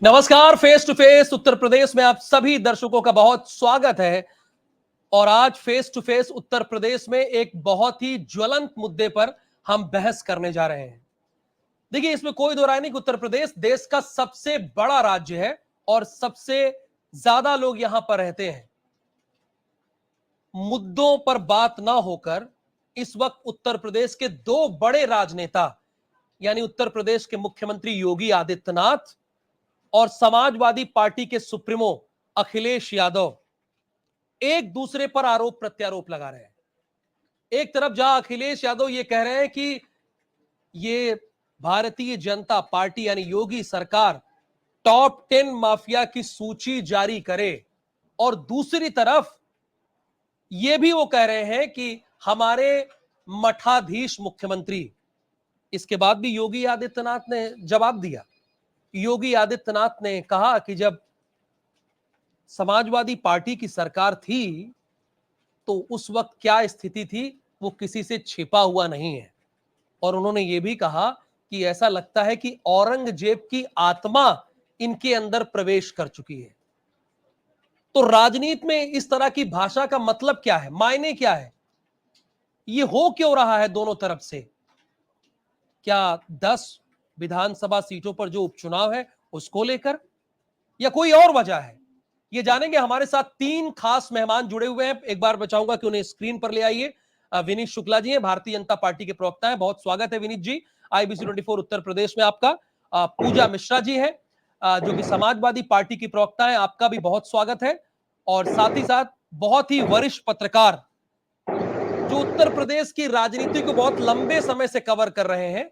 नमस्कार। Face to face Uttar Pradesh में आप सभी दर्शकों का बहुत स्वागत है। और आज face to face Uttar Pradesh में एक बहुत ही ज्वलंत मुद्दे पर हम बहस करने जा रहे हैं। देखिए, इसमें कोई दो राय नहीं कि उत्तर प्रदेश देश का सबसे बड़ा राज्य है और सबसे ज्यादा लोग यहां पर रहते हैं। मुद्दों पर बात ना होकर इस वक्त उत्तर प्रदेश के दो बड़े राजनेता यानी उत्तर प्रदेश के मुख्यमंत्री योगी आदित्यनाथ और समाजवादी पार्टी के सुप्रीमो अखिलेश यादव एक दूसरे पर आरोप प्रत्यारोप लगा रहे हैं। एक तरफ जहां अखिलेश यादव ये कह रहे हैं कि ये भारतीय जनता पार्टी यानी योगी सरकार टॉप 10 माफिया की सूची जारी करे, और दूसरी तरफ ये भी वो कह रहे हैं कि हमारे मठाधीश मुख्यमंत्री। इसके बाद भी योगी आदित्यनाथ ने जवाब दिया। योगी आदित्यनाथ ने कहा कि जब समाजवादी पार्टी की सरकार थी तो उस वक्त क्या स्थिति थी वो किसी से छिपा हुआ नहीं है। और उन्होंने ये भी कहा कि ऐसा लगता है कि औरंगजेब की आत्मा इनके अंदर प्रवेश कर चुकी है। तो राजनीति में इस तरह की भाषा का मतलब क्या है, मायने क्या है, ये हो क्यों रहा है दोनों तरफ से? क्या 10 विधानसभा सीटों पर जो उपचुनाव है उसको लेकर, या कोई और वजह है? ये जानेंगे। हमारे साथ 3 खास मेहमान जुड़े हुए हैं। एक बार मैं चाहूंगा कि उन्हें स्क्रीन पर ले आइए। विनीत शुक्ला जी हैं, भारतीय जनता पार्टी के प्रवक्ता हैं। बहुत स्वागत है विनीत जी IBC 24 उत्तर प्रदेश में आपका। पूजा मिश्रा जी हैं जो कि समाजवादी पार्टी की प्रवक्ता है, आपका भी बहुत स्वागत है। और साथ ही साथ बहुत ही वरिष्ठ पत्रकार जो उत्तर प्रदेश की राजनीति को बहुत लंबे समय से कवर कर रहे हैं,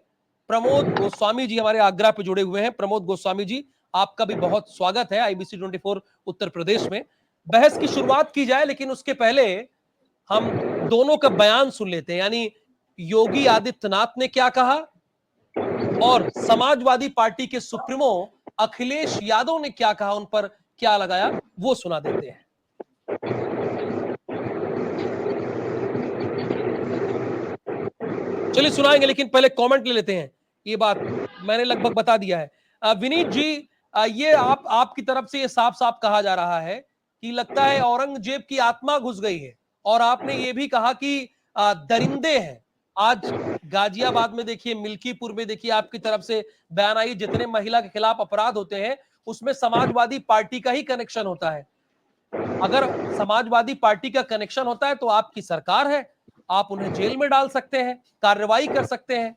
प्रमोद गोस्वामी जी हमारे आगरा पे जुड़े हुए हैं। प्रमोद गोस्वामी जी, आपका भी बहुत स्वागत है IBC 24 उत्तर प्रदेश में। बहस की शुरुआत की जाए, लेकिन उसके पहले हम दोनों का बयान सुन लेते हैं। यानी योगी आदित्यनाथ ने क्या कहा और समाजवादी पार्टी के सुप्रीमो अखिलेश यादव ने क्या कहा, उन पर क्या लगाया, वो सुना देते हैं। चलिए सुनाएंगे, लेकिन पहले कमेंट ले लेते हैं। ये बात मैंने लगभग बता दिया है। विनीत जी, ये आपकी तरफ से ये साफ साफ कहा जा रहा है कि लगता है औरंगजेब की आत्मा घुस गई है, और आपने ये भी कहा कि दरिंदे हैं। आज गाजियाबाद में देखिए, मिल्कीपुर में देखिए, आपकी तरफ से बयान आई, जितने महिला के खिलाफ अपराध होते हैं उसमें समाजवादी पार्टी का ही कनेक्शन होता है। अगर समाजवादी पार्टी का कनेक्शन होता है तो आपकी सरकार है, आप उन्हें जेल में डाल सकते हैं, कार्रवाई कर सकते हैं।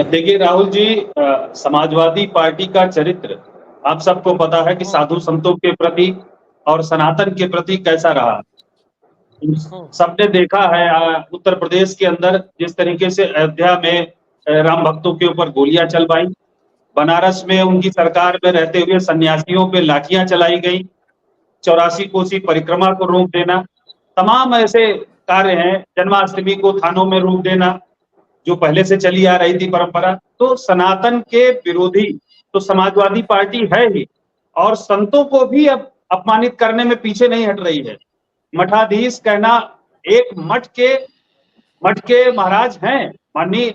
देखिए राहुल जी, समाजवादी पार्टी का चरित्र आप सबको पता है कि साधु संतों के प्रति और सनातन के प्रति कैसा रहा। सबने देखा है उत्तर प्रदेश के अंदर जिस तरीके से अयोध्या में राम भक्तों के ऊपर गोलियां चलवाई, बनारस में उनकी सरकार में रहते हुए सन्यासियों पे लाठियां चलाई गई, 84 कोसी परिक्रमा को रोक देना, तमाम ऐसे कार्य हैं। जन्माष्टमी को थानों में रोक देना जो पहले से चली आ रही थी परंपरा। तो सनातन के विरोधी तो समाजवादी पार्टी है ही, और संतों को भी अब अपमानित करने में पीछे नहीं हट रही है। मठाधीश कहना, एक मठ के महाराज हैं माननीय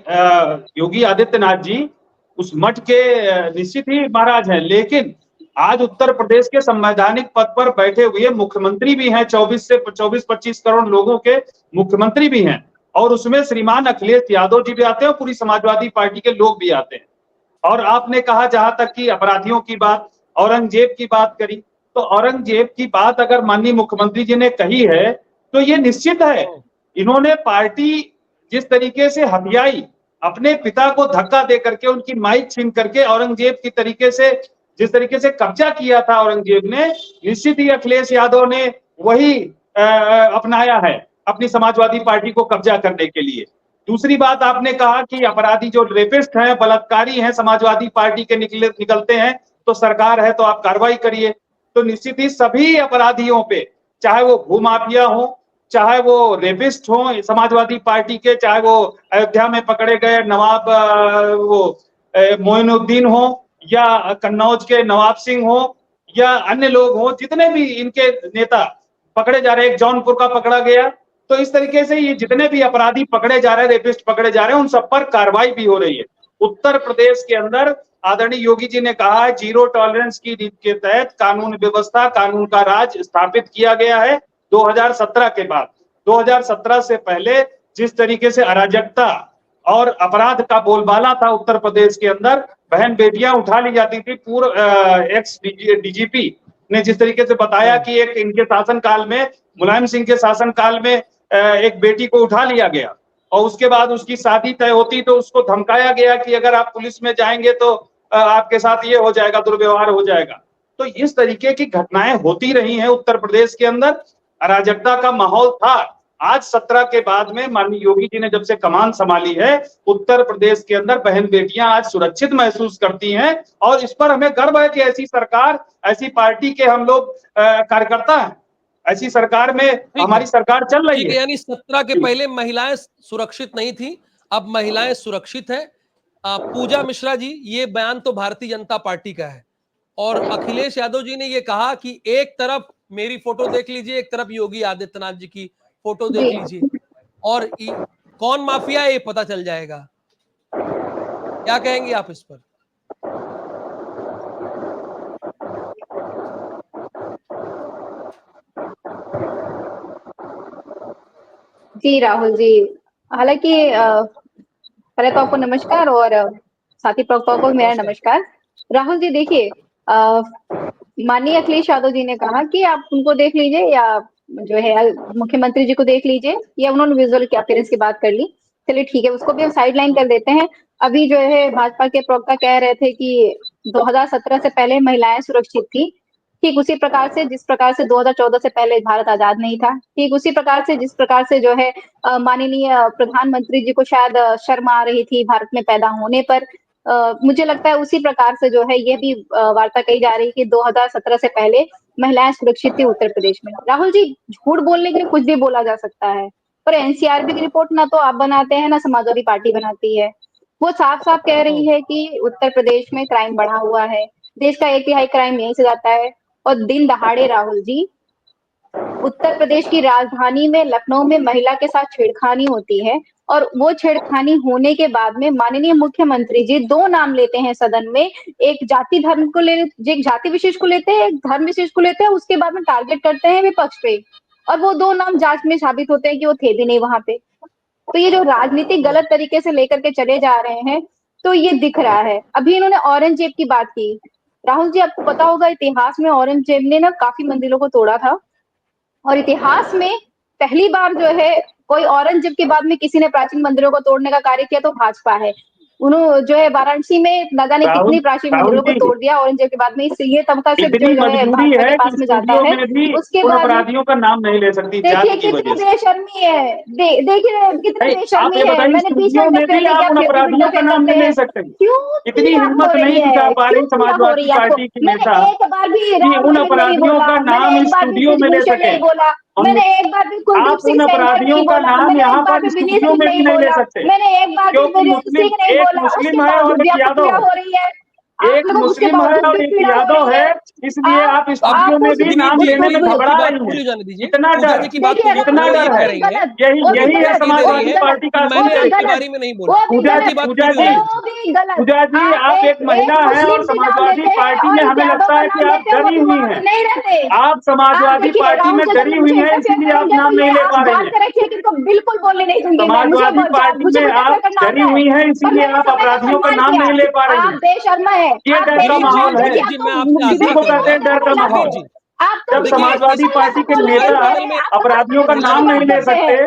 योगी आदित्यनाथ जी, उस मठ के निश्चित ही महाराज हैं, लेकिन आज उत्तर प्रदेश के संवैधानिक पद पर बैठे हुए मुख्यमंत्री भी हैं। 24-25 करोड़ लोगों के मुख्यमंत्री भी हैं, और उसमें श्रीमान अखिलेश यादव जी भी आते हैं, पूरी समाजवादी पार्टी के लोग भी आते हैं। और आपने कहा जहां तक कि अपराधियों की बात, औरंगजेब की बात करी, तो औरंगजेब की बात अगर माननीय मुख्यमंत्री जी ने कही है तो ये निश्चित है, इन्होंने पार्टी जिस तरीके से हथियाई, अपने पिता को धक्का दे करके, उनकी माइक छीन करके, औरंगजेब की तरीके से जिस तरीके से कब्जा किया था औरंगजेब ने, निश्चित ही अखिलेश यादव ने वही अपनाया है अपनी समाजवादी पार्टी को कब्जा करने के लिए। दूसरी बात, आपने कहा कि अपराधी जो रेपिस्ट हैं, बलात्कारी हैं, समाजवादी पार्टी के निकलते हैं तो सरकार है तो आप कार्रवाई करिए। तो निश्चित ही सभी अपराधियों पे, चाहे वो भूमाफिया हो, चाहे वो रेपिस्ट हो समाजवादी पार्टी के, चाहे वो अयोध्या में पकड़े गए नवाब मोइनुद्दीन हो, या कन्नौज के नवाब सिंह हो, या अन्य लोग हो, जितने भी इनके नेता पकड़े जा रहे हैं, जौनपुर का पकड़ा गया, तो इस तरीके से ये जितने भी अपराधी पकड़े जा रहे हैं, रेपिस्ट पकड़े जा रहे हैं, उन सब पर कार्रवाई भी हो रही है। उत्तर प्रदेश के अंदर आदरणीय योगी जी ने कहा है जीरो टॉलरेंस की नीति के तहत कानून व्यवस्था, कानून का राज स्थापित किया गया है 2017 के बाद। 2017 से पहले जिस तरीके से अराजकता और अपराध का बोलबाला था उत्तर प्रदेश के अंदर, बहन बेटियां उठा ली जाती थी। पूर्व एक्स डीजीपी ने जिस तरीके से बताया कि एक इनके शासनकाल में, मुलायम सिंह के शासनकाल में एक बेटी को उठा लिया गया और उसके बाद उसकी शादी तय होती तो उसको धमकाया गया कि अगर आप पुलिस में जाएंगे तो आपके साथ ये हो जाएगा, दुर्व्यवहार हो जाएगा। तो इस तरीके की घटनाएं होती रही हैं उत्तर प्रदेश के अंदर, अराजकता का माहौल था। आज 17 के बाद में माननीय योगी जी ने जब से कमान संभाली है, उत्तर प्रदेश के अंदर बहन बेटियां आज सुरक्षित महसूस करती हैं और इस पर हमें गर्व है कि ऐसी सरकार, ऐसी पार्टी के हम लोग कार्यकर्ता हैं, ऐसी सरकार में हमारी सरकार चल रही है। यानी 17 के पहले महिलाएं सुरक्षित नहीं थी, अब महिलाएं सुरक्षित है। पूजा मिश्रा जी, ये बयान तो भारतीय जनता पार्टी का है और अखिलेश यादव जी ने ये कहा कि एक तरफ मेरी फोटो देख लीजिए, एक तरफ योगी आदित्यनाथ जी की फोटो देख लीजिए और कौन माफिया है ये पता चल जाएगा। क्या कहेंगे आप इस पर? जी राहुल जी, हालांकि पहले तो आपको नमस्कार और साथी प्रवक्ताओं को मेरा नमस्कार। राहुल जी देखिए, माननीय अखिलेश यादव जी ने कहा कि आप उनको देख लीजिए या जो है मुख्यमंत्री जी को देख लीजिए, या उन्होंने विजुअल की अपीयरेंस की बात कर ली। चलिए ठीक है, उसको भी हम साइड लाइन कर देते हैं। अभी जो है भाजपा के प्रवक्ता कह रहे थे कि 2017 से पहले महिलाएं सुरक्षित थी। ठीक उसी प्रकार से जिस प्रकार से 2014 से पहले भारत आजाद नहीं था, ठीक उसी प्रकार से जिस प्रकार से जो है माननीय प्रधानमंत्री जी को शायद शर्म आ रही थी भारत में पैदा होने पर, मुझे लगता है उसी प्रकार से जो है ये भी वार्ता कही जा रही है कि 2017 से पहले महिलाएं सुरक्षित थी उत्तर प्रदेश में। राहुल जी, झूठ बोलने के लिए कुछ भी बोला जा सकता है, पर एनसीआरबी की रिपोर्ट ना तो आप बनाते हैं ना समाजवादी पार्टी बनाती है। वो साफ साफ कह रही है कि उत्तर प्रदेश में क्राइम बढ़ा हुआ है, देश का 1/3 क्राइम यहीं से जाता है। और दिन दहाड़े राहुल जी, उत्तर प्रदेश की राजधानी में लखनऊ में महिला के साथ छेड़खानी होती है और वो छेड़खानी होने के बाद में माननीय मुख्यमंत्री जी 2 नाम लेते हैं सदन में, एक जाति धर्म को ले, एक जाति विशेष को लेते हैं, एक धर्म विशेष को लेते हैं, उसके बाद में टारगेट करते हैं विपक्ष पे, और वो 2 नाम जांच में साबित होते हैं कि वो थे भी नहीं वहां पे। तो ये जो राजनीति गलत तरीके से लेकर के चले जा रहे हैं, तो ये दिख रहा है। अभी इन्होंने औरंगजेब की बात की। राहुल जी, आपको पता होगा इतिहास में औरंगजेब ने ना काफी मंदिरों को तोड़ा था, और इतिहास में पहली बार जो है कोई औरंगजेब के बाद में किसी ने प्राचीन मंदिरों को तोड़ने का कार्य किया तो भाजपा है। उन्होंने जो है वाराणसी में न जाने कितनी प्राचीन मंदिरों को तोड़ दिया औरंगजेब के बाद में, इसलिए तबका सिर्फ जो है भाजपा के पास में जाता है। उसके बाद अपराधियों का नाम नहीं ले सकती। देखिए कितनी बेशर्मी है, देखिए कितनी बेशर्मी है। मैंने बीच में इंटरफेयर नहीं किया, फिर भी इंटरफेयर करते हैं। क्यों इतनी हिम्मत नहीं दिखा पा रही समाजवादी पार्टी की नेता एक बार भी कि उन अपराधियों का नाम स्टूडियो में ले सके। मैंने एक बार भी कुलदीप सिंह सेंगर नहीं बोला, मैंने एक बार भी विनीत सिंह नहीं बोला, मैंने एक बार भी विनीत सिंह नहीं बोला। उसके बावजूद भी आपको क्या हो रही है? एक मुस्लिम है और एक यादव है, इसलिए आप स्टूडियो में भी नाम लेने में घबरा रही हैं। इतना डर, इतना डर है। यही है समाजवादी पार्टी का पूजा जी, आप एक महिला हैं और समाजवादी पार्टी में हमें लगता है कि आप डरी हुई हैं। आप समाजवादी पार्टी में डरी हुई हैं, इसीलिए आप नाम नहीं ले पा रही हैं। बिल्कुल बोलने नहीं दूंगी। समाजवादी पार्टी में आप डरी हुई हैं, इसीलिए आप अपराधियों का नाम नहीं ले पा रही हैं। बेशर्मा है, ये डर का माहौल है, इसी को कहते हैं डर का माहौल। जब समाजवादी पार्टी के नेता अपराधियों का नाम नहीं ले सकते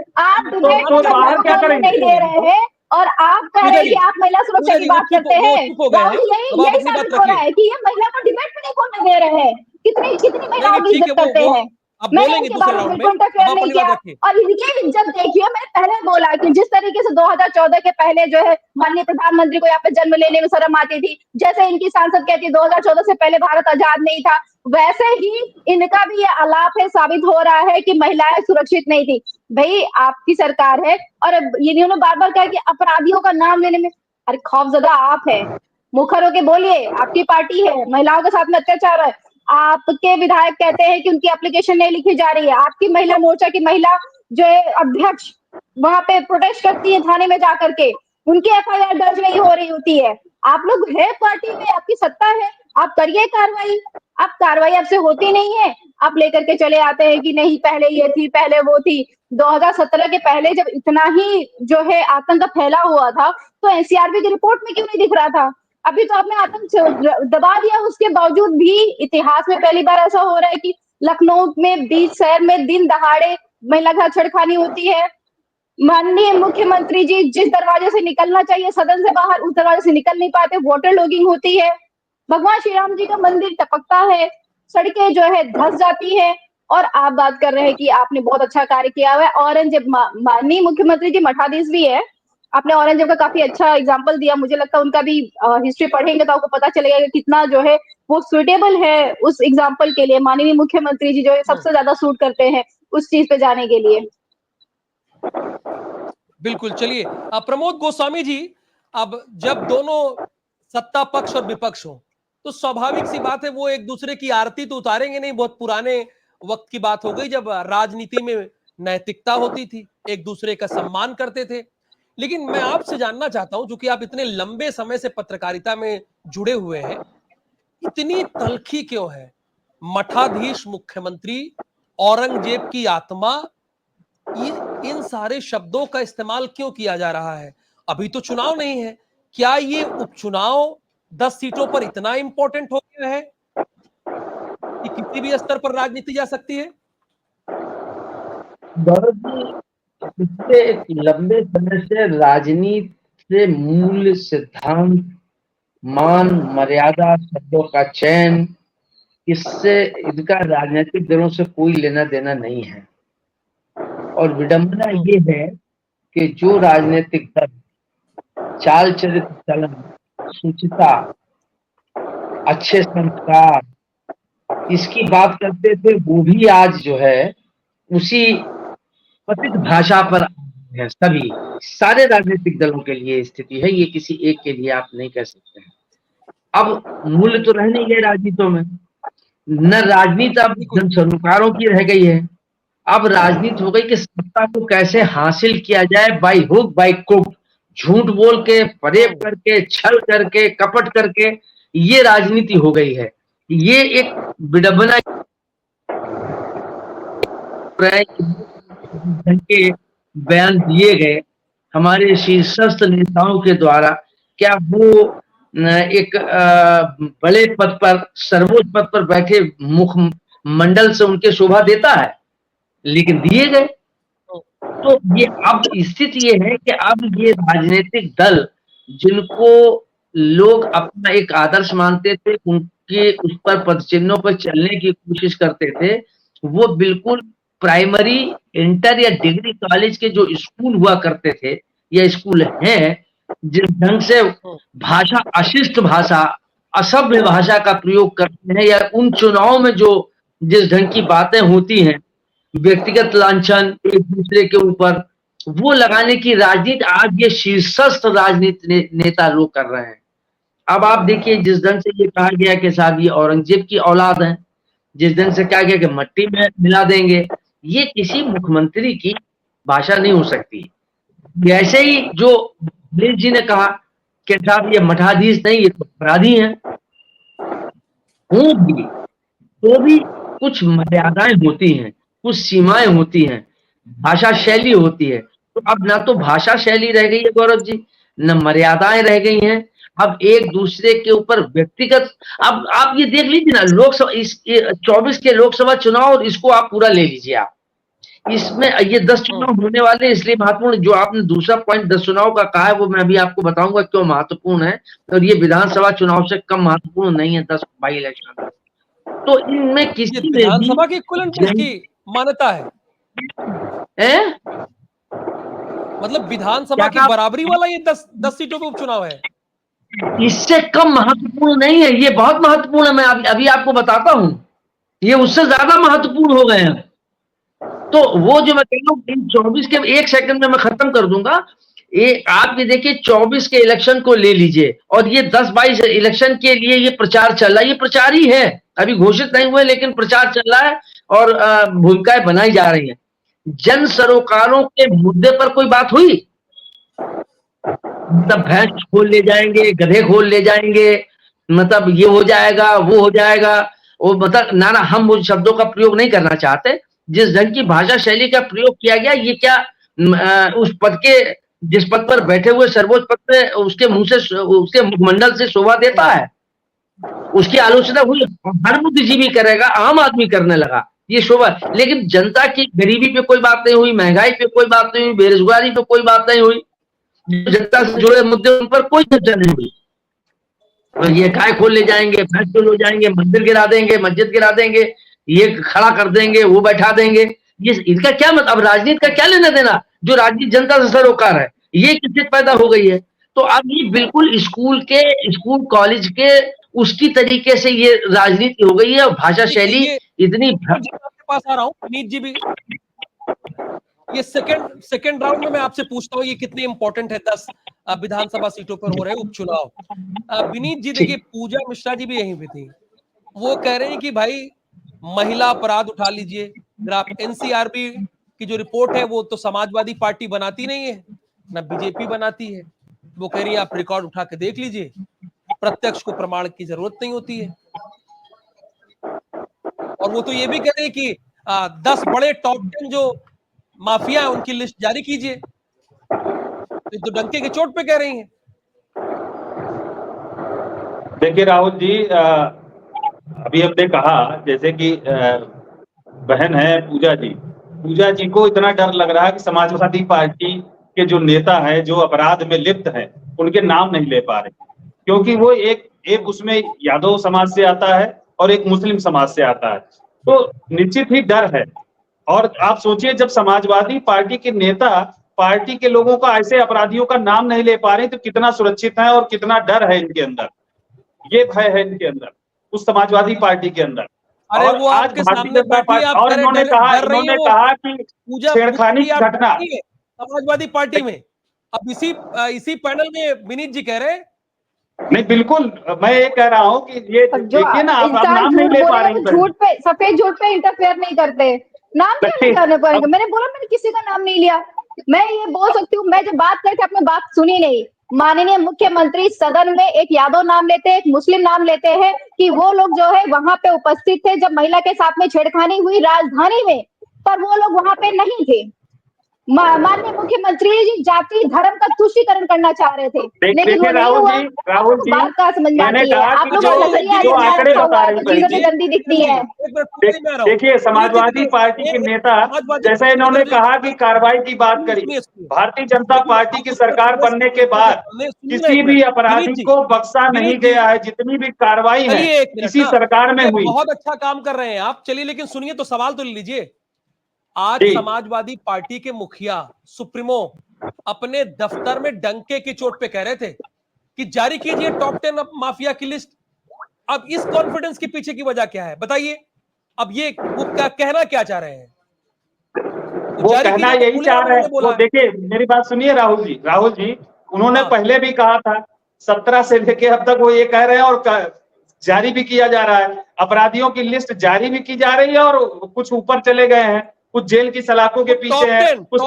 तो बाहर क्या करेंगे? और आप कह रहे हैं कि आप महिला सुरक्षा की बात करते हैं। यही साबित हो रहा है कि ये महिला को डिबेट में नहीं खोलने दे रहे हैं। कितनी महिलाओं की इज्जत करते हैं। मैंने इनके बारे में बिल्कुल इंटरफेयर नहीं किया, और इनकी इज्जत देखिए। मैंने पहले बोला कि जिस तरीके से 2014 के पहले जो है माननीय प्रधानमंत्री को यहाँ पे जन्म लेने में शर्म आती थी, जैसे इनकी सांसद कहती है 2014 से पहले भारत आजाद नहीं था, वैसे ही इनका भी ये आलाप है, साबित हो रहा है कि महिलाएं सुरक्षित नहीं थी। भाई आपकी सरकार है, और इन्होंने बार बार कहा कि अपराधियों का नाम लेने में, अरे खौफजदा आप है, मुखर होके बोलिए। आपकी पार्टी है, महिलाओं के साथ में अत्याचार है, आपके विधायक कहते हैं कि उनकी एप्लीकेशन नहीं लिखी जा रही है। आपकी महिला मोर्चा की महिला जो है अध्यक्ष वहां पे प्रोटेस्ट करती है थाने में जाकर के, उनकी एफआईआर दर्ज नहीं हो रही होती है। आप लोग है पार्टी में, आपकी सत्ता है, आप करिए कार्रवाई। आप कार्रवाई आपसे होती नहीं है, आप लेकर के चले आते हैं कि नहीं पहले ये थी, पहले वो थी। 2017 के पहले जब इतना ही जो है आतंक फैला हुआ था, तो एनसीआरबी की रिपोर्ट में क्यों नहीं दिख रहा था? अभी तो आपने आतंक दबा दिया, उसके बावजूद भी इतिहास में पहली बार ऐसा हो रहा है कि लखनऊ में बीच शहर में दिन दहाड़े महिला का छेड़खानी होती है। माननीय मुख्यमंत्री जी जिस दरवाजे से निकलना चाहिए सदन से बाहर, उस दरवाजे से निकल नहीं पाते, वाटर लॉगिंग होती है, भगवान श्री राम जी का मंदिर टपकता है, सड़कें जो है धंस जाती है। और आप बात कर रहे हैं कि आपने बहुत अच्छा कार्य किया हुआ है। औरंगजेब माननीय मुख्यमंत्री जी मठाधीश भी है, आपने औरंगजेब का काफी अच्छा एग्जाम्पल दिया। मुझे लगता है उनका भी हिस्ट्री पढ़ेंगे तो आपको पता चलेगा कि कितना जो है वो सुटेबल है उस एग्जाम्पल के लिए। माननीय मुख्यमंत्री जी जो है सबसे ज्यादा सूट करते हैं उस चीज पे जाने के लिए। बिल्कुल। चलिए, अब प्रमोद गोस्वामी जी, अब जब दोनों सत्ता पक्ष और विपक्ष हो तो स्वाभाविक सी बात है वो एक दूसरे की आरती तो उतारेंगे नहीं। बहुत पुराने वक्त की बात हो गई जब राजनीति में नैतिकता होती थी, एक दूसरे का सम्मान करते थे। लेकिन मैं आपसे जानना चाहता हूं, क्योंकि आप इतने लंबे समय से पत्रकारिता में जुड़े हुए हैं, इतनी तलखी क्यों है? मठाधीश मुख्यमंत्री, औरंगजेब की आत्मा, ये इन सारे शब्दों का इस्तेमाल क्यों किया जा रहा है? अभी तो चुनाव नहीं है, क्या ये उपचुनाव 10 सीटों पर इतना इंपॉर्टेंट हो गया है कि किसी भी स्तर पर राजनीति जा सकती है? गौरव जी, पिछले एक लंबे समय से राजनीति से मूल सिद्धांत, मान मर्यादा, शब्दों का चयन, इससे इनका राजनीतिक दलों से कोई लेना देना नहीं है। और विडंबना ये है कि जो राजनीतिक दल चाल चरित्र चलन, शुचिता, अच्छे संस्कार, इसकी बात करते थे, वो भी आज जो है उसी पतित भाषा पर है। सभी सारे राजनीतिक दलों के लिए स्थिति है, ये किसी एक के लिए आप नहीं कह सकते हैं। अब मूल्य तो रह नहीं गए राजनीतियों में, न राजनीति अब जन सरोकारों की रह गई है। अब राजनीति हो गई कि सत्ता को कैसे हासिल किया जाए, बाय हुक बाय क्रुक, झूठ बोल के, फरेब करके, छल करके, कपट करके, ये राजनीति हो गई है। ये एक विडंबना के बयान दिए गए हमारे शीर्षस्थ नेताओं के द्वारा, क्या वो एक बड़े पद पर, सर्वोच्च पद पर बैठे मुखमंडल से उनके शोभा देता है? लेकिन दिए गए। तो ये अब स्थिति ये है कि अब ये राजनीतिक दल जिनको लोग अपना एक आदर्श मानते थे, उनके उस पर पदचिन्हों पर चलने की कोशिश करते थे, वो बिल्कुल प्राइमरी, इंटर या डिग्री कॉलेज के जो स्कूल हुआ करते थे या स्कूल हैं, जिस ढंग से भाषा, अशिष्ट भाषा, असभ्य भाषा का प्रयोग करते हैं, या उन चुनाव में जो जिस ढंग की बातें होती हैं, व्यक्तिगत लांछन एक दूसरे के ऊपर, वो लगाने की राजनीति आज ये शीर्षस्थ राजनीति नेता लोग कर रहे हैं। अब आप देखिए, जिस ढंग से ये कहा गया कि साहब ये औरंगजेब की औलाद है, जिस ढंग से कहा गया कि मट्टी में मिला देंगे, ये किसी मुख्यमंत्री की भाषा नहीं हो सकती। ऐसे ही जो अखिलेश जी ने कहा कि साहब ये मठाधीश नहीं, ये तो अपराधी हैं, होंगी तो भी कुछ मर्यादाएं होती हैं, कुछ सीमाएं होती हैं, भाषा शैली होती है। तो अब ना तो भाषा शैली रह गई है गौरव जी, न मर्यादाएं रह गई हैं। अब एक दूसरे के ऊपर व्यक्तिगत, अब आप ये देख लीजिए ना, लोकसभा, इस 24 के लोकसभा चुनाव, और इसको आप पूरा ले लीजिए। आप इसमें ये 10 चुनाव होने वाले, इसलिए महत्वपूर्ण, जो आपने दूसरा पॉइंट 10 चुनाव का कहा है, वो मैं अभी आपको बताऊंगा क्यों महत्वपूर्ण है, और ये विधानसभा चुनाव से कम महत्वपूर्ण नहीं है 10 बाई इलेक्शन। तो इनमें किसी में भी विधानसभा की इक्विवेलेंट की मान्यता है, मतलब विधानसभा की बराबरी वाला ये 10 सीटों पे उपचुनाव है। इससे कम महत्वपूर्ण नहीं है, ये बहुत महत्वपूर्ण है। मैं अभी आपको बताता हूं, ये उससे ज्यादा महत्वपूर्ण हो गए हैं। तो वो जो मैं कह रहा हूं, 24 के, एक सेकंड में मैं खत्म कर दूंगा। आप ये देखिए, 24 के इलेक्शन को ले लीजिए, और ये 10-22 इलेक्शन के लिए ये प्रचार चल रहा है। ये प्रचार ही है, अभी घोषित नहीं हुए, लेकिन प्रचार चल रहा है और भूमिकाएं बनाई जा रही हैं। जन सरोकारों के मुद्दे पर कोई बात हुई? मतलब भैंस खोल ले जाएंगे, गधे खोल ले जाएंगे, मतलब ये हो जाएगा, वो हो जाएगा, वो मतलब ना हम उन शब्दों का प्रयोग नहीं करना चाहते। जिस ढंग की भाषा शैली का प्रयोग किया गया, ये क्या उस पद के, जिस पद पर बैठे हुए सर्वोच्च पद पे उसके मुंह से, उसके मुखमंडल से शोभा देता है? उसकी आलोचना हुई, हर बुद्धिजीवी करेगा, आम आदमी करने लगा, ये शोभा। लेकिन जनता की गरीबी पे कोई बात नहीं हुई, महंगाई पे कोई बात नहीं हुई, बेरोजगारी पे कोई बात नहीं हुई, जनता से जुड़े मुद्दे उन पर कोई चर्चा नहीं हुई। और ये गाय खोल ले जाएंगे, भैंस खोल ले जाएंगे, मंदिर गिरा देंगे, मस्जिद गिरा देंगे, ये खड़ा कर देंगे, वो बैठा देंगे, ये इनका क्या मतलब? अब राजनीति का क्या लेना देना? जो राजनीति जनता से सरोकार है, ये किससे पैदा हो गई है? तो अब ये बिल्कुल स्कूल कॉलेज के उसकी तरीके से ये राजनीति हो गई है, और भाषा शैली इतनी आपके पास आ रहा हूँ विनीत जी भी। ये सेकंड राउंड में मैं आपसे पूछता हूँ, ये कितनी इंपॉर्टेंट है। 10 विधानसभा सीटों पर हो रहे उपचुनाव। विनीत जी देखिए, पूजा मिश्रा जी भी यहीं पे थी, वो कह रहे हैं कि भाई महिला अपराध उठा लीजिए, अगर आप एनसीआरबी की जो रिपोर्ट है वो तो समाजवादी पार्टी बनाती नहीं है, ना बीजेपी बनाती है। वो कह रही है आप रिकॉर्ड उठा के देख लीजिए, प्रत्यक्ष को प्रमाण की जरूरत नहीं होती है। और वो तो ये भी कह रहे हैं कि 10 बड़े टॉप 10 जो माफिया है उनकी लिस्ट जारी कीजिए। तो डंके के चोट पे कह रही हैं। देखिए राहुल जी, अभी हमने कहा जैसे कि बहन है पूजा जी को इतना डर लग रहा है कि समाजवादी पार्टी के जो नेता है, जो अपराध में लिप्त है, उनके नाम नहीं ले पा रहे, क्योंकि वो एक उसमें यादव समाज से आता है और एक मुस्लिम समाज से आता है, तो निश्चित ही डर है। और आप सोचिए, जब समाजवादी पार्टी के नेता पार्टी के लोगों का, ऐसे अपराधियों का नाम नहीं ले पा रहे, तो कितना सुरक्षित है और कितना डर है इनके अंदर, ये भय है इनके अंदर, उस समाजवादी पार्टी के अंदर। अरे और वो आज आपके भारतीय सामने जनता बैठी, पार्टी, आप और इन्होंने कहा कि छेड़खानी की घटना समाजवादी पार्टी में, अब इसी पैनल में विनीत जी कह रहे हैं। नहीं, बिल्कुल मैं ये कह रहा हूँ कि ये देखिए ना, आप नाम नहीं ले पा रहे हैं, झूठ पे, सफेद झूठ पे इंटरफेयर नहीं करते, नाम क्यों नहीं करने पड़ेगा? मैंने बोला, मैंने किसी का नाम नहीं लिया। मैं ये बोल सकती हूँ, मैं जब बात करती आपने बात सुनी नहीं। माननीय मुख्यमंत्री सदन में एक यादव नाम लेते हैं, एक मुस्लिम नाम लेते हैं, कि वो लोग जो है वहां पे उपस्थित थे जब महिला के साथ में छेड़खानी हुई राजधानी में, पर वो लोग वहां पे नहीं थे। माननीय मुख्यमंत्री जी जाति धर्म का तुष्टीकरण करना चाह रहे थे, लेकिन वो नहीं हुआ। राहुल जी, बात का समझ में आती है, आप लोगों का नजरिया जो आंकड़े बता रही तो चीजें गंदी दिखती है। देखिए, समाजवादी पार्टी के नेता, जैसे इन्होंने कहा कि कार्रवाई की बात करी, भारतीय जनता पार्टी की सरकार बनने के बाद किसी भी अपराधी को बख्शा नहीं गया है, जितनी भी कार्रवाई है इसी सरकार में हुई। बहुत अच्छा काम कर रहे हैं आप, चलिए, लेकिन सुनिए तो, सवाल तो लीजिए। आज समाजवादी पार्टी के मुखिया सुप्रीमो अपने दफ्तर में डंके की चोट पे कह रहे थे कि जारी कीजिए टॉप 10 माफिया की लिस्ट। अब इस कॉन्फिडेंस के पीछे की वजह क्या है बताइए? अब ये वो क्या कहना क्या चाह रहे हैं? वो कहना यही चाह रहे हैं। वो देखिए, मेरी बात सुनिए राहुल जी, उन्होंने पहले भी कहा था, 17 से लेके अब तक वो ये कह रहे हैं, और जारी भी किया जा रहा है, अपराधियों की लिस्ट जारी भी की जा रही है, और कुछ ऊपर चले गए हैं, कुछ जेल की सलाखों के पीछे है, कुछ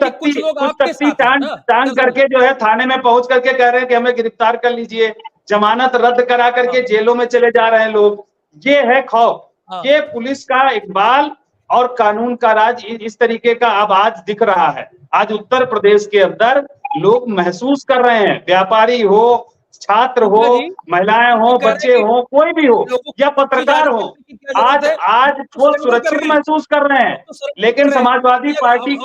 तख्ती टांग करके जो है थाने में पहुंच करके कह रहे हैं कि हमें गिरफ्तार कर लीजिए, जमानत रद्द करा करके जेलों में चले जा रहे हैं लोग। ये है खौफ, ये पुलिस का इकबाल और कानून का राज, इस तरीके का अब आज दिख रहा है। आज उत्तर प्रदेश के अंदर लोग महसूस कर रहे हैं, व्यापारी हो, छात्र हो, महिलाएं हो, बच्चे हो, कोई भी हो, या पत्रकार हो, आज वो सुरक्षित महसूस कर रहे हैं। लेकिन समाजवादी पार्टी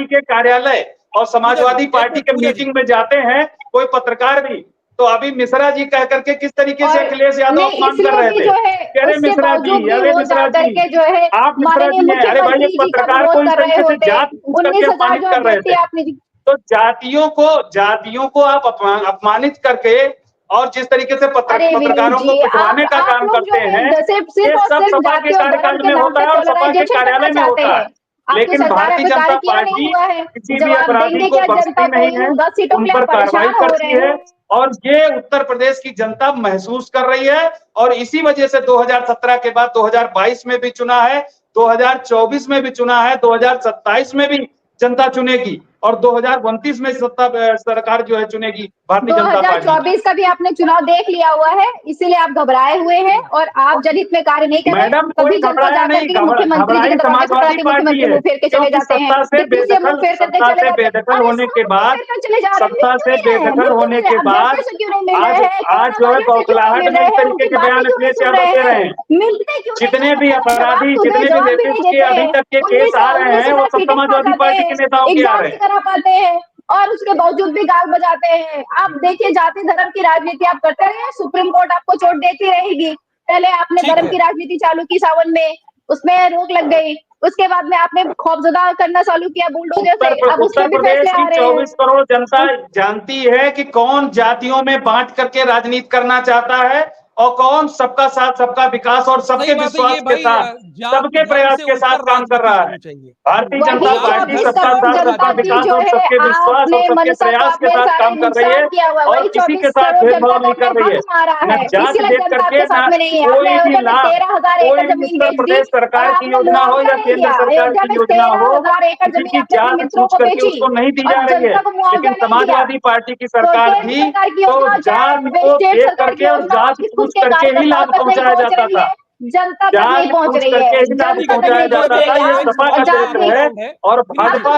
के कार्यालय और समाजवादी पार्टी के मीटिंग में जाते हैं कोई पत्रकार भी, तो अभी मिश्रा जी कह करके किस तरीके से अखिलेश यादव अपमान कर रहे थे, अरे मिश्रा जी, आप मिश्रा जी हैं, अरे भाई, एक पत्रकार को इस तरीके से जात पूछ करके अपमानित कर रहे थे। तो जातियों को आप अपमानित करके, और जिस तरीके से पत्रकारों को पिटवाने का काम करते हैं, ये सब सपा के कार्यकाल में होता है और सपा के कार्यालय में होता है। लेकिन भारतीय जनता पार्टी किसी भी अपराधी को बख्शती नहीं है, उन पर कार्रवाई करती है, और ये उत्तर प्रदेश की जनता महसूस कर रही है। और इसी वजह से 2017 के बाद 2022 में भी चुना है, 2024 में भी चुना है, 2027 में भी जनता चुनेगी। और 2029 में सत्ता सरकार जो है चुनेगी भारतीय जनता पार्टी। 2024 का भी आपने चुनाव देख लिया हुआ है, इसीलिए आप घबराए हुए हैं और आप जनहित में कार्य नहीं कर रहे। मैडम कभी कोई जनता घबराया नहीं, मुख्यमंत्री जी के दरवाजे पर आती, मुख्यमंत्री मुंह फेर के चले जाते हैं, डिप्टी सीएम मुंह फेर करके चले जाते हैं। बेदखल होने के बाद, सत्ता से बेदखल होने के बाद आज जो है बौखलाहट में इस तरीके के बयान अखिलेश यादव दे रहे हैं। जितने भी अपराधी, जितने भी रेपिस्ट के अभी तक के केस आ रहे हैं, वो सब समाजवादी पार्टी के नेताओं के आ रहे हैं। करा पाते हैं और उसके बावजूद भी गाल बजाते हैं। आप देखिए, जाति धर्म की राजनीति आप करते रहे, सुप्रीम कोर्ट आपको चोट देती रहेगी। पहले आपने धर्म की राजनीति चालू की सावन में, उसमें रोक लग गई। उसके बाद में आपने खौफजदा करना चालू किया बुलडोजर से। अब उत्तर प्रदेश की 24 करोड़ जनता जानती है कि कौन जातियों में बांट करके राजनीति करना चाहता है और कौन सबका साथ, सबका विकास और सबके विश्वास के साथ, सबके प्रयास के साथ काम कर रहा है। भारतीय जनता पार्टी सबका साथ, सबका विकास और सबके विश्वास और सबके प्रयास के साथ काम कर रही है और किसी के साथ भेदभाव नहीं कर रही है। न जात देख करके, न कोई भी लाभ, कोई भी उत्तर प्रदेश सरकार की योजना हो या केंद्र सरकार की योजना हो, किसी की जात पूछ करके उसको नहीं दी जा रही है। लेकिन समाजवादी पार्टी की सरकार थी तो जात को देख करके और जात पूछ करके ही लाभ पहुंचाया जाता था। जनता तक नहीं पहुंच रही है, जनता तक पहुंचाया जाता था। ये सपा का चरित्र है और भाजपा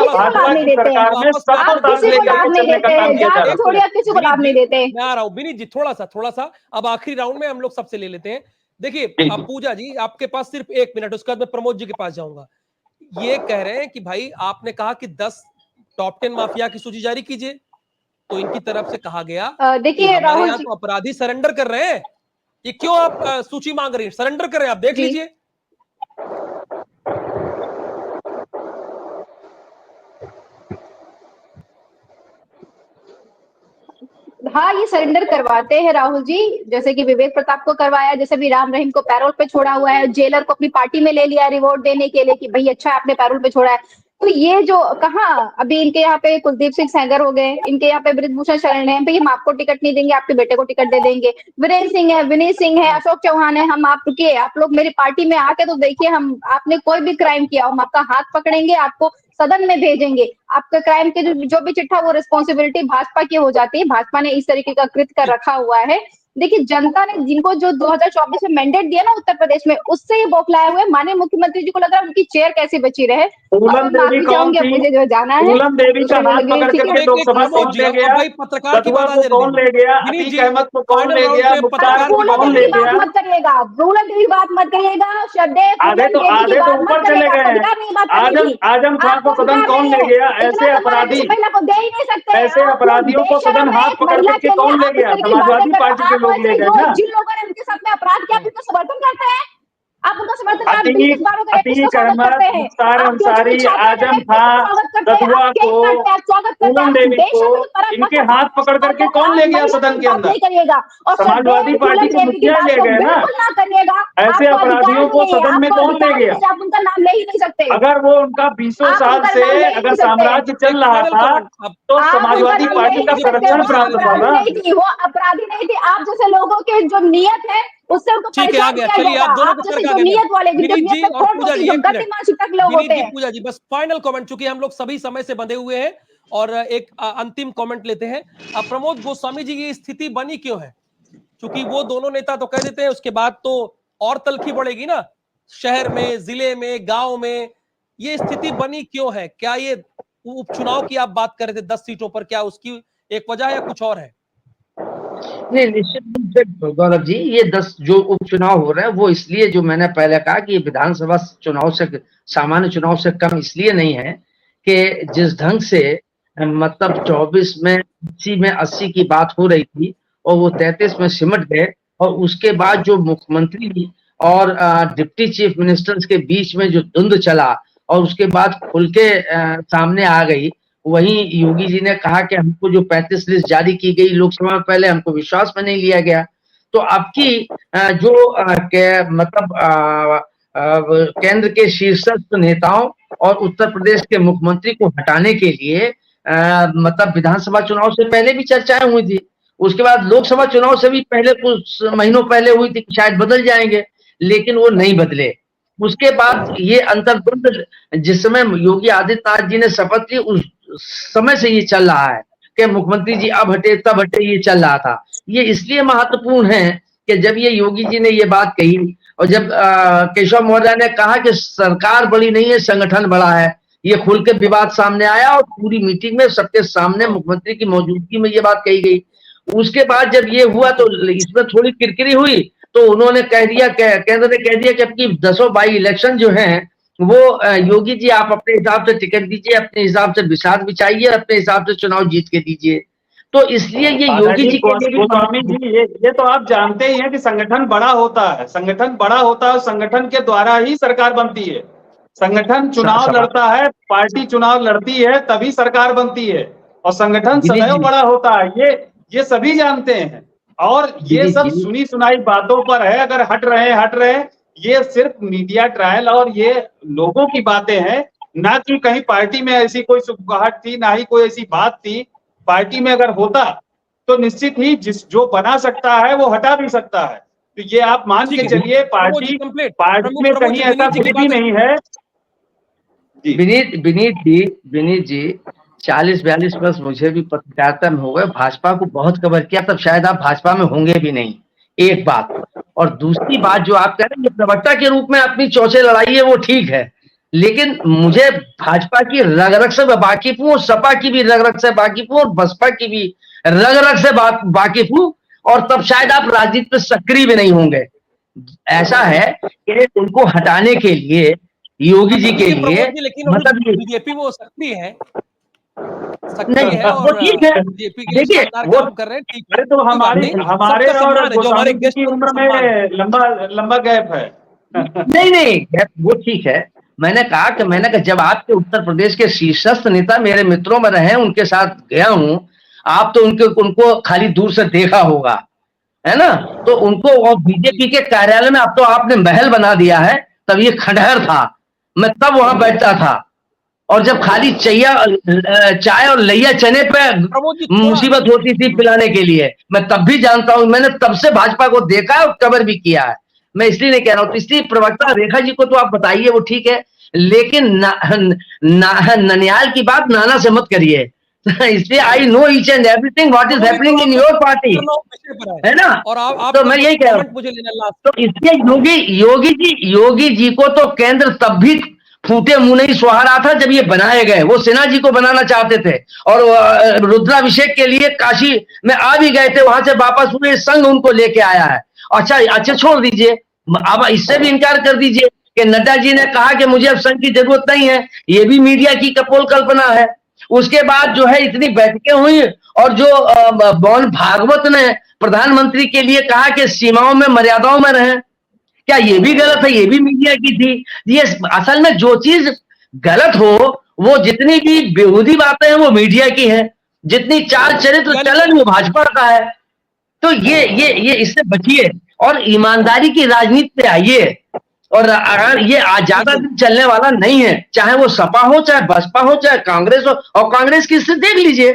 की सरकार में सबको साथ लेकर चलने का काम किया जा रहा है। थोड़ी किसी को लाभ नहीं देते। मैं आ रहा हूँ विनीत जी, थोड़ा सा अब आखिरी राउंड में हम लोग सबसे ले लेते हैं। देखिए अब पूजा जी आपके पास सिर्फ 1 मिनट, उसके बाद मैं प्रमोद जी के पास जाऊंगा। ये कह रहे हैं कि भाई आपने कहा कि 10 टॉप 10 माफिया की सूची जारी कीजिए, तो इनकी तरफ से कहा गया देखिए हमारे यहाँ तो अपराधी सरेंडर कर रहे हैं, ये क्यों आप सूची मांग रही हैं? सरेंडर कर रहे हैं, आप देख लीजिए। हाँ, ये सरेंडर करवाते हैं राहुल जी, जैसे कि विवेक प्रताप को करवाया, जैसे भी राम रहीम को पैरोल पे छोड़ा हुआ है, जेलर को अपनी पार्टी में ले लिया रिवॉर्ड देने के लिए कि भाई अच्छा आपने पैरोल पे छोड़ा है। तो ये जो कहाँ अभी इनके यहाँ पे कुलदीप सिंह सेंगर हो गए, इनके यहाँ पे बृजभूषण शरण है, भाई हम आपको टिकट नहीं देंगे, आपके बेटे को टिकट दे देंगे। वीरेंद्र सिंह है, विनीत सिंह है, अशोक चौहान है, हम आप रुकिए, आप लोग मेरी पार्टी में आके तो देखिए, हम आपने कोई भी क्राइम किया हम आपका हाथ पकड़ेंगे, आपको सदन में भेजेंगे। आपका क्राइम के जो भी चिट्ठा वो रिस्पॉन्सिबिलिटी भाजपा की हो जाती है। भाजपा ने इस तरीके का कृत्य कर रखा हुआ है। देखिए जनता ने जिनको जो 2024 में मैंडेट दिया ना उत्तर प्रदेश में, उससे ही बौखलाए हुए माननीय मुख्यमंत्री जी को लग रहा है उनकी चेयर कैसे बची रहे। पूनम देवी कौन थी? मुझे जो जाना है, पूनम देवी का हाथ पकड़ करके लोकसभा कौन ले गया? कदुआ को कौन ले गया? अतीक अहमद को कौन ले गया? मुख्तार को कौन ले गया? मत करिएगा, पूनम देवी बात मत करिएगा। आधे तो ऊपर चले गए हैं। आजम खान को सदन कौन ले गया? ऐसे अपराधी, ऐसे अपराधियों को सदन हाथ पकड़ करके कौन ले गया? समाजवादी पार्टी के लोग ले गए ना। जिन लोगों ने उनके साथ में अपराध किया, उनको समर्थन करते हैं आप, उनका समर्थन अतीक अहमद, मुख्तार अंसारी, आजम खान, कदुआ को, पूनम देवी को, इनके हाथ पकड़ करके कौन ले गया सदन के अंदर? समाजवादी पार्टी के मुखिया ले गए ना। ऐसे अपराधियों को सदन में कौन ले गया? आप उनका नाम ले ही नहीं सकते। अगर वो उनका 20 साल से अगर साम्राज्य चल रहा था तो समाजवादी पार्टी का संरक्षण प्राप्त था ना। वो अपराधी नहीं थे। आप जैसे लोगों के जो नियत है उससे उनको ठीक है, आ गया। चलिए आप दोनों को कर नियत वाले विनीत जी और पूजा जी, एक मिनट पूजा जी बस फाइनल कमेंट, चूंकि हम लोग सभी समय से बंधे हुए हैं और एक अंतिम कमेंट लेते हैं। अब प्रमोद गोस्वामी जी की स्थिति बनी क्यों है? क्योंकि वो दोनों नेता तो कह देते हैं, उसके बाद तो और तलखी बढ़ेगी ना, शहर में, जिले में, गांव में। ये स्थिति बनी क्यों है? क्या ये उपचुनाव की आप बात कर रहे थे 10 सीटों पर, क्या उसकी एक वजह है या कुछ और है? नहीं, निश्चित रूप से गौरव जी, ये 10 जो उपचुनाव हो रहे हैं वो इसलिए, जो मैंने पहले कहा कि ये विधानसभा चुनाव से, सामान्य चुनाव से कम इसलिए नहीं है कि जिस ढंग से मतलब 24 में 80 की बात हो रही थी और वो 33 में सिमट गए, और उसके बाद जो मुख्यमंत्री और डिप्टी चीफ मिनिस्टर्स के बीच में जो द्वंद्व चला और उसके बाद खुल के सामने आ गई, वहीं योगी जी ने कहा कि हमको जो 35 लिस्ट जारी की गई लोकसभा में, पहले हमको विश्वास में नहीं लिया गया। तो आपकी जो मतलब केंद्र के शीर्षस्थ नेताओं और उत्तर प्रदेश के मुख्यमंत्री को हटाने के लिए मतलब विधानसभा चुनाव से पहले भी चर्चाएं हुई थी, उसके बाद लोकसभा चुनाव से भी पहले कुछ महीनों पहले हुई थी, शायद बदल जाएंगे, लेकिन वो नहीं बदले। उसके बाद ये अंतर्द्वंद जिस समय योगी आदित्यनाथ जी ने शपथ ली, उस समय से ये चल रहा है कि मुख्यमंत्री जी अब हटे तब हटे, ये चल रहा था। ये इसलिए महत्वपूर्ण है कि जब ये योगी जी ने ये बात कही और जब केशव मौर्य ने कहा कि सरकार बड़ी नहीं है, संगठन बड़ा है, ये खुल के विवाद सामने आया और पूरी मीटिंग में सबके सामने मुख्यमंत्री की मौजूदगी में ये बात कही गई। उसके बाद जब ये हुआ तो इसमें थोड़ी किरकिरी हुई, तो उन्होंने कह दिया, केंद्र ने कह दिया कि अब की 10 बाई इलेक्शन जो हैं वो योगी जी आप अपने हिसाब से टिकट दीजिए, अपने हिसाब से बिसात बिछाइए, अपने हिसाब से चुनाव जीत के दीजिए। तो इसलिए ये योगी जी के लिए भी गोस्वामी जी, ये तो आप जानते ही हैं कि संगठन बड़ा होता है, संगठन बड़ा होता है और संगठन के द्वारा ही सरकार बनती है। संगठन चुनाव लड़ता है, पार्टी चुनाव लड़ती है, तभी सरकार बनती है और संगठन सदैव बड़ा होता है। ये सभी जानते हैं और ये सब सुनी सुनाई बातों पर है। अगर हट रहे हैं, ये सिर्फ मीडिया ट्रायल और ये लोगों की बातें हैं, ना कि कहीं पार्टी में ऐसी कोई सुगबुगाहट थी, ना ही कोई ऐसी बात थी। पार्टी में अगर होता तो निश्चित ही जो बना सकता है वो हटा भी सकता है। तो ये आप मान के चलिए पार्टी में कहीं ऐसा कुछ भी नहीं है। विनीत जी 40-42 वर्ष मुझे भी पत्रकारिता में हो गए, भाजपा को बहुत कवर किया, तब शायद आप भाजपा में होंगे भी नहीं, एक बात। और दूसरी बात जो आप कह रहे हैं प्रवक्ता के रूप में अपनी चौचे लड़ाई है वो ठीक है, लेकिन मुझे भाजपा की रग रग से वाकिफ हूँ, सपा की भी रग रग से वाकिफ हूँ और बसपा की भी रग रग से वाकिफ हूँ, और तब शायद आप राजनीति में सक्रिय भी नहीं होंगे। ऐसा है कि उनको हटाने के लिए योगी जी के लिए मतलब बीजेपी वो सक्रिय है, नहीं है और ठीक है, देखिए वो कर रहे हैं, ठीक है। तो हमारे और गोस्वामी जी की उम्र में लंबा गैप है। नहीं वो ठीक है। मैंने कहा जब आपके उत्तर प्रदेश के शीर्षस्थ नेता मेरे मित्रों में रहे, उनके साथ गया हूं, आप तो उनको खाली दूर से देखा होगा, है ना? तो उनको और बीजेपी के कार्यालय में अब तो आपने महल बना दिया है, तब ये खंडहर था, मैं तब वहां बैठता था और जब खाली चाय और लैया चने पे मुसीबत होती थी पिलाने के लिए, मैं तब भी जानता हूं, मैंने तब से भाजपा को देखा है और कवर भी किया है। मैं इसलिए नहीं कह रहा हूं, तो इसलिए प्रवक्ता रेखा जी को तो आप बताइए, वो ठीक है, लेकिन ननिहाल की बात नाना से मत करिए। इसलिए I know each and everything what is happening in your party, है ना? और आप तो मैं यही कह रहा हूं, तो इसलिए योगी जी को तो केंद्र तब भी फूटे मुंह नहीं सुहा रहा था जब ये बनाए गए। वो सिन्हा जी को बनाना चाहते थे और रुद्राभिषेक के लिए काशी में आ भी गए थे, वहां से वापस हुए, संघ उनको लेके आया है। अच्छा छोड़ दीजिए, अब इससे भी इनकार कर दीजिए कि नड्डा जी ने कहा कि मुझे अब संघ की जरूरत नहीं है, ये भी मीडिया की कपोल कल्पना है। उसके बाद जो है इतनी बैठकें हुई और जो मोहन भागवत ने प्रधानमंत्री के लिए कहा कि सीमाओं में मर्यादाओं में रहें, क्या ये भी गलत है? ये भी मीडिया की थी। ये असल में जो चीज गलत हो, वो जितनी भी बेहूदी बातें हैं वो मीडिया की है, जितनी चाल चरित्र चलन वो भाजपा का है। तो ये इससे बचिए और ईमानदारी की राजनीति पे आइए। और अगर ये ज्यादा दिन चलने वाला नहीं है, चाहे वो सपा हो, चाहे बसपा हो, चाहे कांग्रेस हो, और कांग्रेस की स्थिति देख लीजिए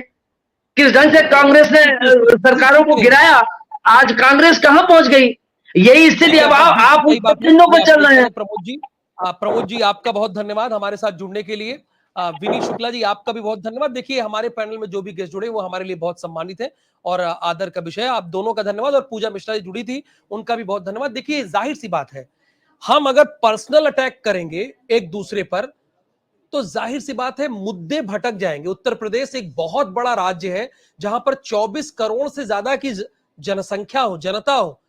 किस ढंग से कांग्रेस ने सरकारों को गिराया, आज कांग्रेस कहां पहुंच गई। यही स्थिति अब आप दिनों पर चल रहे हैं। प्रमोद जी आपका बहुत धन्यवाद हमारे साथ जुड़ने के लिए। विनीत शुक्ला जी आपका भी बहुत धन्यवाद। देखिए हमारे पैनल में जो भी गेस्ट जुड़े वो हमारे लिए बहुत सम्मानित है और आदर का विषय है। आप दोनों का धन्यवाद, और पूजा मिश्रा जी जुड़ी थी, उनका भी बहुत धन्यवाद। देखिए जाहिर सी बात है, हम अगर पर्सनल अटैक करेंगे एक दूसरे पर तो जाहिर सी बात है मुद्दे भटक जाएंगे। उत्तर प्रदेश एक बहुत बड़ा राज्य है जहां पर 24 करोड़ से ज्यादा की जनसंख्या हो, जनता हो,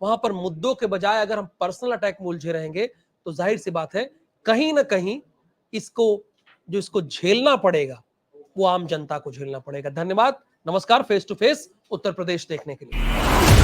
वहां पर मुद्दों के बजाय अगर हम पर्सनल अटैक में उलझे रहेंगे तो जाहिर सी बात है कहीं ना कहीं इसको झेलना पड़ेगा, वो आम जनता को झेलना पड़ेगा। धन्यवाद, नमस्कार। Face to face Uttar Pradesh देखने के लिए।